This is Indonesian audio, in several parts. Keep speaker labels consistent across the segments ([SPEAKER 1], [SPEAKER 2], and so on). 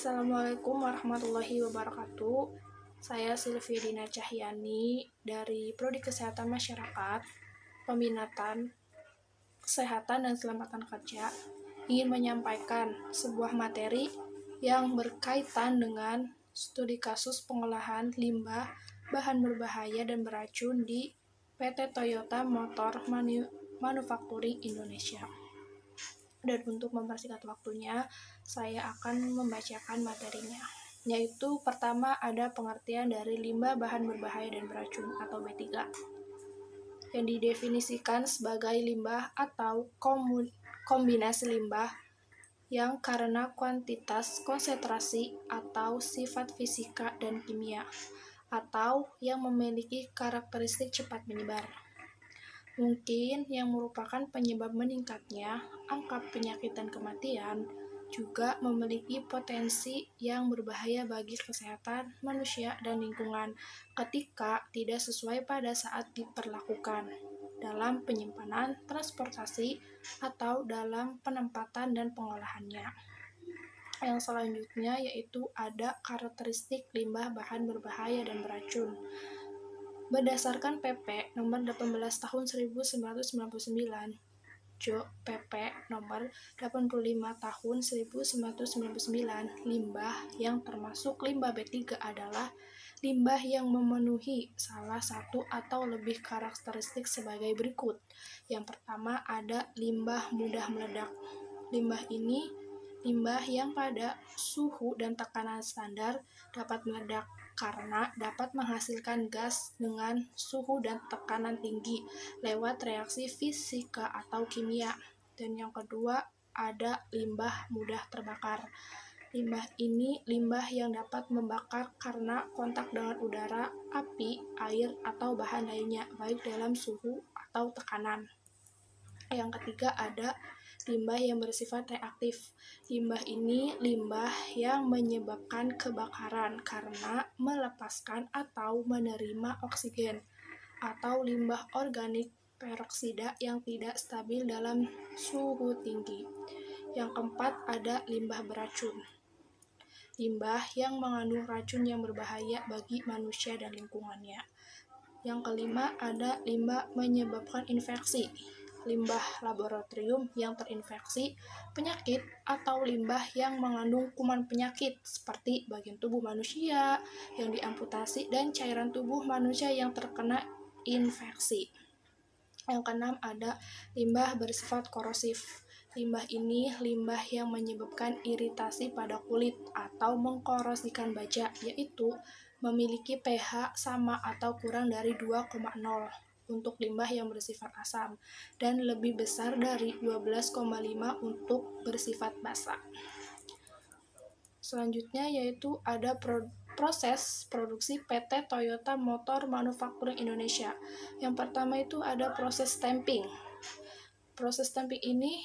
[SPEAKER 1] Assalamualaikum warahmatullahi wabarakatuh. Saya Silvi Dina Cahyani dari Prodi Kesehatan Masyarakat, Peminatan, Kesehatan dan Keselamatan Kerja, ingin menyampaikan sebuah materi yang berkaitan dengan studi kasus pengolahan limbah bahan berbahaya dan beracun di PT Toyota Motor Manufacturing Indonesia. Dan untuk mempersingkat waktunya, saya akan membacakan materinya. Yaitu pertama ada pengertian dari limbah bahan berbahaya dan beracun atau B3 yang didefinisikan sebagai limbah atau kombinasi limbah yang karena kuantitas, konsentrasi, atau sifat fisika dan kimia, atau yang memiliki karakteristik cepat menyebar. Mungkin yang merupakan penyebab meningkatnya angka penyakit dan kematian juga memiliki potensi yang berbahaya bagi kesehatan manusia dan lingkungan ketika tidak sesuai pada saat diperlakukan dalam penyimpanan, transportasi, atau dalam penempatan dan pengolahannya. Yang selanjutnya yaitu ada karakteristik limbah bahan berbahaya dan beracun. Berdasarkan PP nomor 18 tahun 1999, PP nomor 85 tahun 1999, limbah yang termasuk limbah B3 adalah limbah yang memenuhi salah satu atau lebih karakteristik sebagai berikut. Yang pertama ada limbah mudah meledak. Limbah ini limbah yang pada suhu dan tekanan standar dapat meledak karena dapat menghasilkan gas dengan suhu dan tekanan tinggi lewat reaksi fisika atau kimia. Dan yang kedua ada limbah mudah terbakar. Limbah ini limbah yang dapat membakar karena kontak dengan udara, api, air, atau bahan lainnya, baik dalam suhu atau tekanan. Yang ketiga ada limbah yang bersifat reaktif. Limbah ini limbah yang menyebabkan kebakaran karena melepaskan atau menerima oksigen, atau limbah organik peroksida yang tidak stabil dalam suhu tinggi. Yang keempat ada limbah beracun. Limbah yang mengandung racun yang berbahaya bagi manusia dan lingkungannya. Yang kelima ada limbah menyebabkan infeksi. Limbah laboratorium yang terinfeksi penyakit atau limbah yang mengandung kuman penyakit seperti bagian tubuh manusia yang diamputasi dan cairan tubuh manusia yang terkena infeksi. Yang keenam ada limbah bersifat korosif. Limbah ini limbah yang menyebabkan iritasi pada kulit atau mengkorosikan baja, yaitu memiliki pH sama atau kurang dari 2,0 untuk limbah yang bersifat asam dan lebih besar dari 12,5 untuk bersifat basa. Selanjutnya yaitu ada proses produksi PT Toyota Motor Manufacturing Indonesia. Yang pertama itu ada proses stamping. Proses stamping ini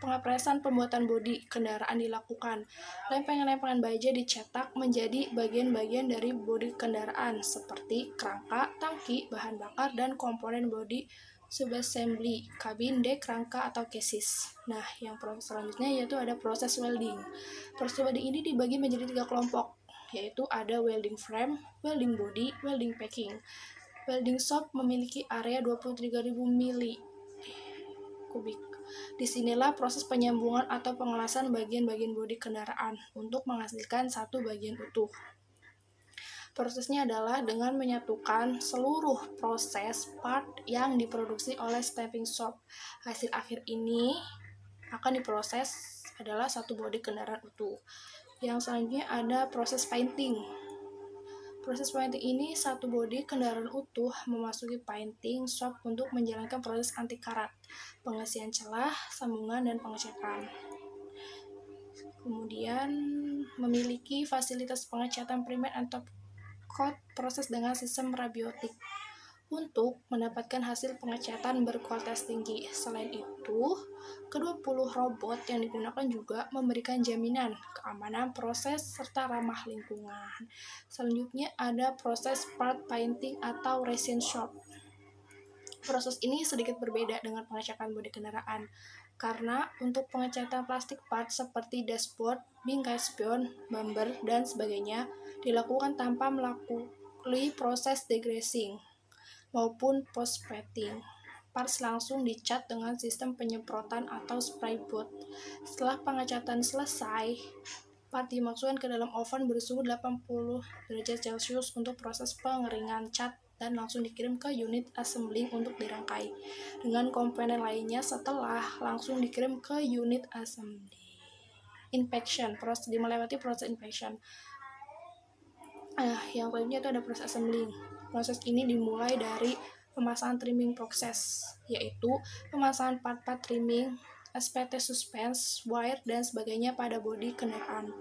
[SPEAKER 1] pengepresan pembuatan bodi kendaraan dilakukan. Lempengan-lempengan baja dicetak menjadi bagian-bagian dari bodi kendaraan seperti kerangka, tangki, bahan bakar, dan komponen bodi subassembly, kabin, dek, rangka, atau chassis. Nah, yang proses selanjutnya yaitu ada proses welding. Proses welding ini dibagi menjadi 3 kelompok, yaitu ada welding frame, welding body, welding packing. Welding shop memiliki area 23.000 mili kubik. Disinilah proses penyambungan atau pengelasan bagian-bagian bodi kendaraan untuk menghasilkan satu bagian utuh. Prosesnya adalah dengan menyatukan seluruh proses part yang diproduksi oleh stamping shop. Hasil akhir ini akan diproses adalah satu bodi kendaraan utuh. Yang selanjutnya ada proses painting. Proses painting ini satu bodi kendaraan utuh memasuki painting shop untuk menjalankan proses anti karat, pengisian celah, sambungan, dan pengecekan. Kemudian memiliki fasilitas pengecatan primer and top coat proses dengan sistem rabiotik untuk mendapatkan hasil pengecatan berkualitas tinggi. Selain itu, ke-20 robot yang digunakan juga memberikan jaminan keamanan proses serta ramah lingkungan. Selanjutnya ada proses part painting atau resin shop. Proses ini sedikit berbeda dengan pengecekan bodi kendaraan. Karena untuk pengecatan plastik part seperti dashboard, bingkai spion, bumper, dan sebagainya dilakukan tanpa melalui proses degreasing maupun post-plating. Parts langsung dicat dengan sistem penyemprotan atau spray booth. Setelah pengecatan selesai, part dimasukkan ke dalam oven bersuhu 80 derajat Celcius untuk proses pengeringan cat dan langsung dikirim ke unit assembling untuk dirangkai dengan komponen lainnya setelah langsung dikirim ke unit assembly. Inspection, melewati proses inspection. Yang selanjutnya itu ada proses assembling. Proses ini dimulai dari pemasangan trimming proses, yaitu pemasangan part-part trimming, SPT suspense, wire, dan sebagainya pada bodi kendaraan.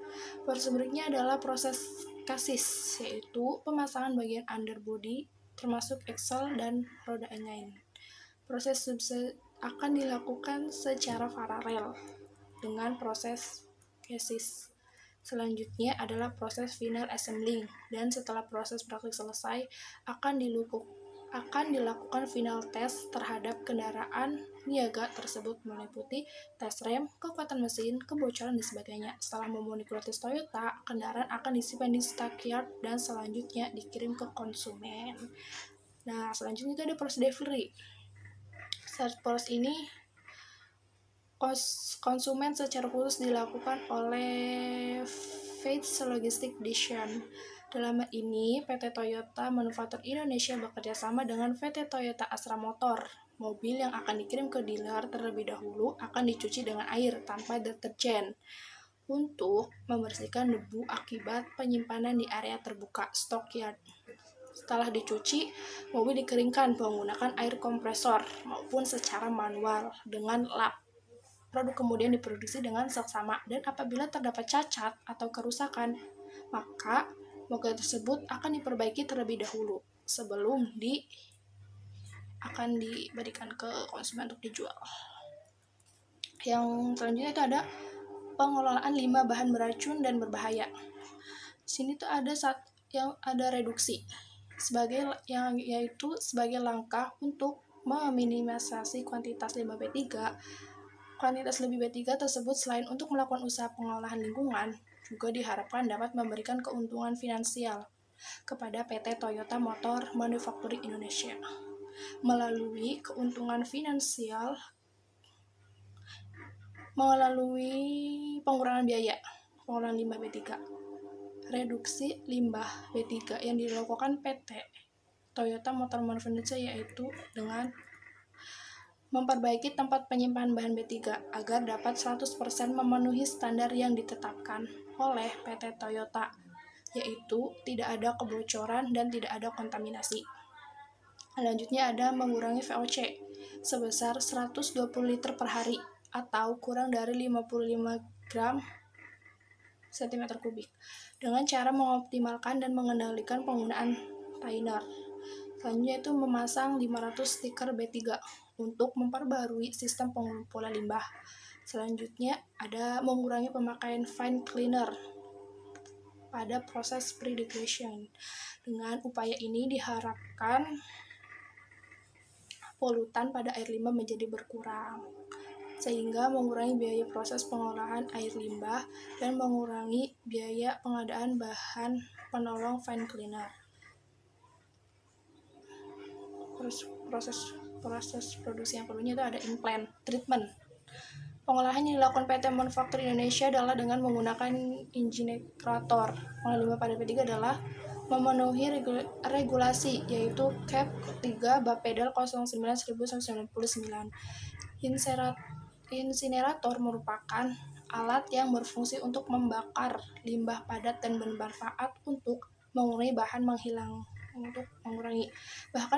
[SPEAKER 1] Proses berikutnya adalah proses chassis, yaitu pemasangan bagian underbody, termasuk axle dan roda inline. Proses akan dilakukan secara paralel dengan proses chassis. Selanjutnya adalah proses final assembling, dan setelah proses praktik selesai akan dilakukan final test terhadap kendaraan niaga tersebut meliputi tes rem, kekuatan mesin, kebocoran, dan sebagainya. Setelah memenuhi kualitas Toyota, kendaraan akan disimpan di stockyard dan selanjutnya dikirim ke konsumen. Nah, selanjutnya itu ada proses delivery. Saat proses ini konsumen secara khusus dilakukan oleh Fates Logistic Division. Dalam hal ini, PT Toyota Manufaktur Indonesia bekerja sama dengan PT Toyota Astra Motor. Mobil yang akan dikirim ke dealer terlebih dahulu akan dicuci dengan air tanpa deterjen untuk membersihkan debu akibat penyimpanan di area terbuka stockyard. Setelah dicuci, mobil dikeringkan menggunakan air kompresor maupun secara manual dengan lap. Produk kemudian diproduksi dengan seksama, dan apabila terdapat cacat atau kerusakan, maka mobil tersebut akan diperbaiki terlebih dahulu sebelum akan diberikan ke konsumen untuk dijual. Yang selanjutnya itu ada pengelolaan limbah bahan beracun dan berbahaya. Di sini tuh ada reduksi yaitu sebagai langkah untuk meminimalisasi kuantitas limbah B3. Kuantitas lebih B3 tersebut selain untuk melakukan usaha pengolahan lingkungan, juga diharapkan dapat memberikan keuntungan finansial kepada PT Toyota Motor Manufacturing Indonesia melalui keuntungan finansial melalui pengurangan pengurangan limbah B3. Reduksi limbah B3 yang dilakukan PT Toyota Motor Manufacturing Indonesia yaitu dengan memperbaiki tempat penyimpanan bahan B3 agar dapat 100% memenuhi standar yang ditetapkan oleh PT Toyota, yaitu tidak ada kebocoran dan tidak ada kontaminasi. Selanjutnya ada mengurangi VOC sebesar 120 liter per hari atau kurang dari 55 gram cm3 dengan cara mengoptimalkan dan mengendalikan penggunaan liner. Selanjutnya itu memasang 500 stiker B3 untuk memperbarui sistem pengumpulan limbah. Selanjutnya ada mengurangi pemakaian fine cleaner pada proses pre-degradation. Dengan upaya ini diharapkan polutan pada air limbah menjadi berkurang, sehingga mengurangi biaya proses pengolahan air limbah dan mengurangi biaya pengadaan bahan penolong fine cleaner. Proses produksi yang keduanya itu ada in-plant treatment. Pengolahan yang dilakukan PT Manufaktur Indonesia adalah dengan menggunakan incinerator. Pengolahan limbah pada P3 adalah memenuhi regulasi, yaitu CAP 3 Bapedal 09/1999. Insinerator merupakan alat yang berfungsi untuk membakar limbah padat dan bermanfaat untuk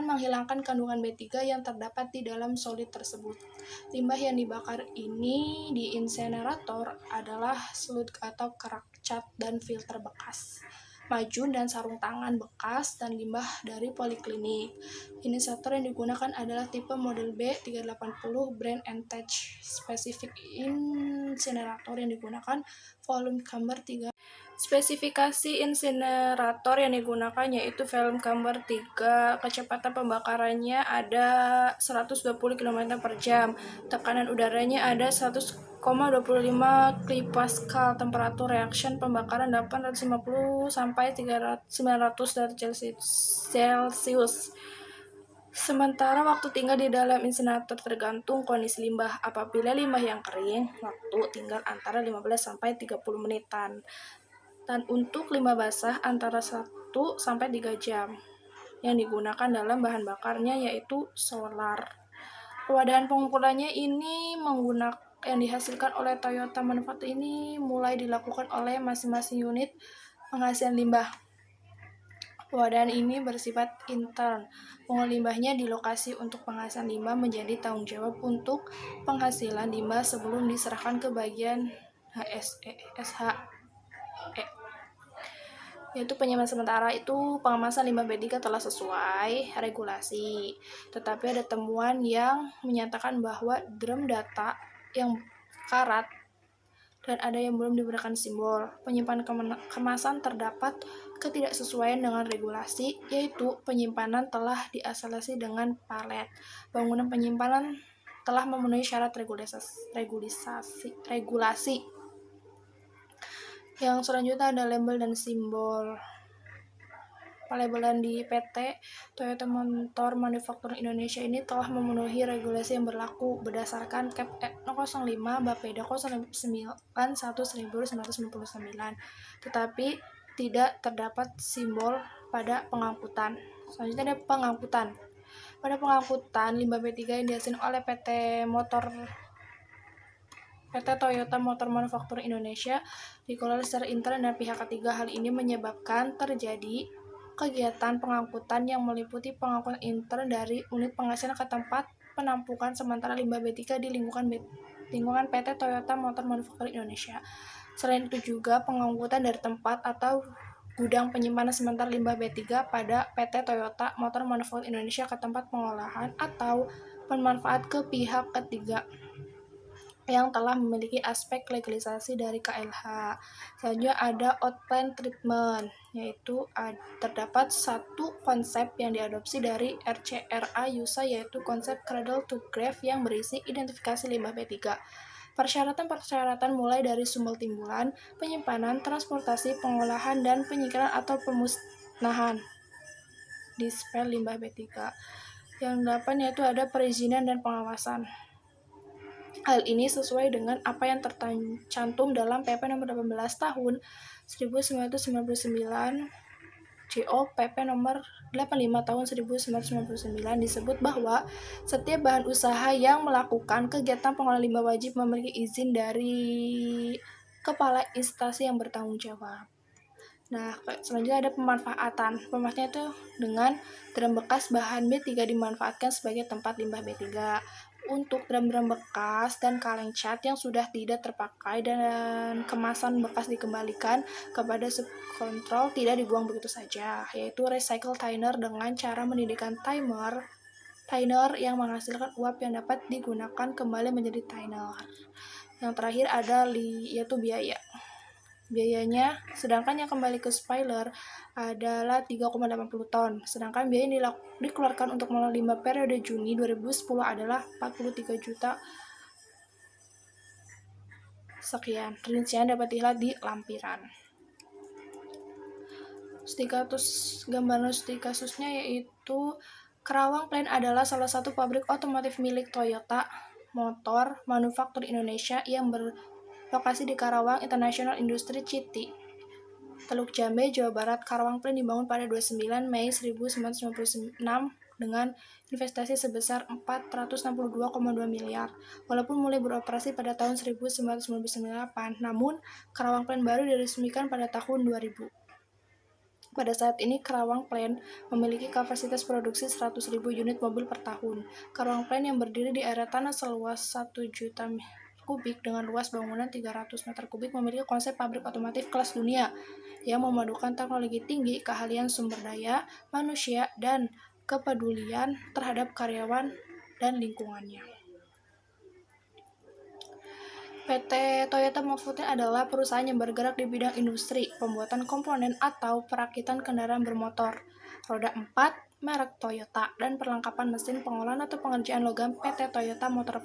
[SPEAKER 1] menghilangkan kandungan B3 yang terdapat di dalam solid tersebut. Limbah yang dibakar ini di insinerator adalah sludge atau kerak cat dan filter bekas. majun dan sarung tangan bekas, dan limbah dari poliklinik. Inisiator yang digunakan adalah tipe model B380 brand Entech. Spesifik insinerator yang digunakan volume camber 3. Spesifikasi insinerator yang digunakan yaitu volume camber 3, kecepatan pembakarannya ada 120 km per jam, tekanan udaranya ada 100,25 kilopascal, temperatur reaction pembakaran 850 sampai 900 derajat Celcius. Sementara waktu tinggal di dalam insinerator tergantung kondisi limbah. Apabila limbah yang kering, waktu tinggal antara 15 sampai 30 menitan. Dan untuk limbah basah antara 1 sampai 3 jam. Yang digunakan dalam bahan bakarnya yaitu solar. Pewadahan pengumpulannya ini yang dihasilkan oleh Toyota Manufacturing ini mulai dilakukan oleh masing-masing unit penghasil limbah. Pewadahan ini bersifat intern. Pungut limbahnya di lokasi untuk penghasilan limbah menjadi tanggung jawab untuk penghasilan limbah sebelum diserahkan ke bagian SHE, yaitu penyimpanan sementara. Itu pengemasan limbah B3 telah sesuai regulasi, tetapi ada temuan yang menyatakan bahwa drum data yang karat dan ada yang belum diberikan simbol. Penyimpanan kemasan terdapat ketidaksesuaian dengan regulasi, yaitu penyimpanan telah diisolasi dengan palet. Bangunan penyimpanan telah memenuhi syarat regulasi. Yang selanjutnya ada label dan simbol. Pelabelan di PT Toyota Motor Manufacturing Indonesia ini telah memenuhi regulasi yang berlaku berdasarkan KEP 05 Bapeda 09/1999, tetapi tidak terdapat simbol pada pengangkutan. Selanjutnya ada pengangkutan. Pada pengangkutan limbah B3 yang dihasilkan oleh PT Toyota Motor Manufacturing Indonesia dikelola secara intern dan pihak ketiga. Hal ini menyebabkan terjadi kegiatan pengangkutan yang meliputi pengangkutan intern dari unit penghasilan ke tempat penampungan sementara limbah B3 di lingkungan PT Toyota Motor Manufacturing Indonesia. Selain itu juga pengangkutan dari tempat atau gudang penyimpanan sementara limbah B3 pada PT Toyota Motor Manufacturing Indonesia ke tempat pengolahan atau pemanfaat ke pihak ketiga yang telah memiliki aspek legalisasi dari KLH. Selanjutnya ada outplant treatment, yaitu terdapat satu konsep yang diadopsi dari RCRA USA, yaitu konsep cradle to grave yang berisi identifikasi limbah B3. Persyaratan mulai dari sumber timbulan, penyimpanan, transportasi, pengolahan, dan penyingkiran atau pemusnahan dispel limbah B3. Yang 8 yaitu ada perizinan dan pengawasan. Hal ini sesuai dengan apa yang tercantum dalam PP nomor 18 tahun 1999, JO PP nomor 85 tahun 1999 disebut bahwa setiap bahan usaha yang melakukan kegiatan pengolahan limbah wajib memiliki izin dari kepala instansi yang bertanggung jawab. Nah, selanjutnya ada pemanfaatan. Pemanfaatan itu dengan drum bekas bahan B3 dimanfaatkan sebagai tempat limbah B3. Untuk drum-drum bekas dan kaleng cat yang sudah tidak terpakai dan kemasan bekas dikembalikan kepada subkontrol, tidak dibuang begitu saja, yaitu recycle thinner dengan cara mendidihkan thinner yang menghasilkan uap yang dapat digunakan kembali menjadi thinner. Yang terakhir ada yaitu biaya. Biayanya, sedangkan yang kembali ke spoiler adalah 3,80 ton. Sedangkan biaya yang dikeluarkan untuk mengolah limbah periode Juni 2010 adalah 43 juta. Sekian, rincian dapat dilihat di lampiran. Gambaran studi kasusnya yaitu Karawang Plant adalah salah satu pabrik otomotif milik Toyota Motor Manufacturing Indonesia yang berlokasi di Karawang International Industry City, Teluk Jambe, Jawa Barat. Karawang Plant dibangun pada 29 Mei 1996 dengan investasi sebesar 462,2 miliar. Walaupun mulai beroperasi pada tahun 1998, namun Karawang Plant baru diresmikan pada tahun 2000. Pada saat ini, Karawang Plant memiliki kapasitas produksi 100.000 unit mobil per tahun. Karawang Plant yang berdiri di area tanah seluas 1 juta kubik dengan luas bangunan 300 meter kubik memiliki konsep pabrik otomotif kelas dunia yang memadukan teknologi tinggi, keahlian sumber daya manusia, dan kepedulian terhadap karyawan dan lingkungannya. PT Toyota Motor adalah perusahaan yang bergerak di bidang industri, pembuatan komponen atau perakitan kendaraan bermotor roda 4 merek Toyota, dan perlengkapan mesin pengolahan atau pengerjaan logam. PT Toyota Motor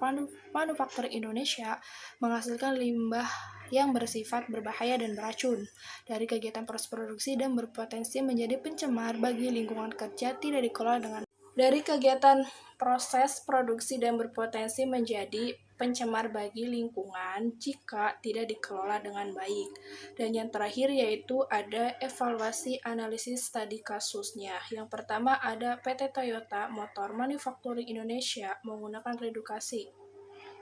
[SPEAKER 1] Manufacturing Indonesia menghasilkan limbah yang bersifat berbahaya dan beracun dari kegiatan proses produksi dan berpotensi menjadi pencemar bagi lingkungan kerja tidak dikelola dengan dari kegiatan proses produksi dan berpotensi menjadi pencemar bagi lingkungan jika tidak dikelola dengan baik. Dan yang terakhir yaitu ada evaluasi analisis studi kasusnya. Yang pertama ada PT Toyota Motor Manufacturing Indonesia menggunakan redukasi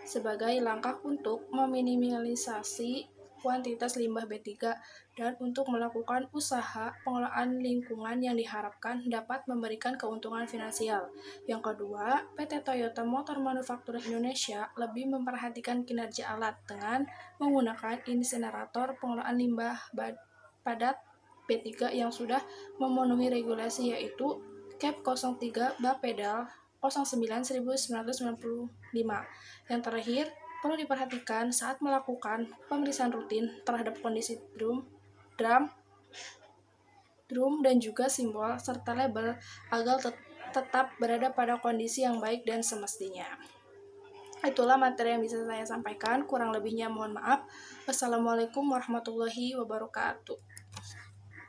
[SPEAKER 1] sebagai langkah untuk meminimalisasi kuantitas limbah B3 dan untuk melakukan usaha pengelolaan lingkungan yang diharapkan dapat memberikan keuntungan finansial. Yang kedua, PT Toyota Motor Manufacturing Indonesia lebih memperhatikan kinerja alat dengan menggunakan insinerator pengelolaan limbah padat B3 yang sudah memenuhi regulasi yaitu CAP 03 Bapedal 09/1995. Yang terakhir, perlu diperhatikan saat melakukan pemeriksaan rutin terhadap kondisi drum dan juga simbol serta label agar tetap berada pada kondisi yang baik dan semestinya. Itulah materi yang bisa saya sampaikan, kurang lebihnya mohon maaf. Wassalamualaikum warahmatullahi wabarakatuh.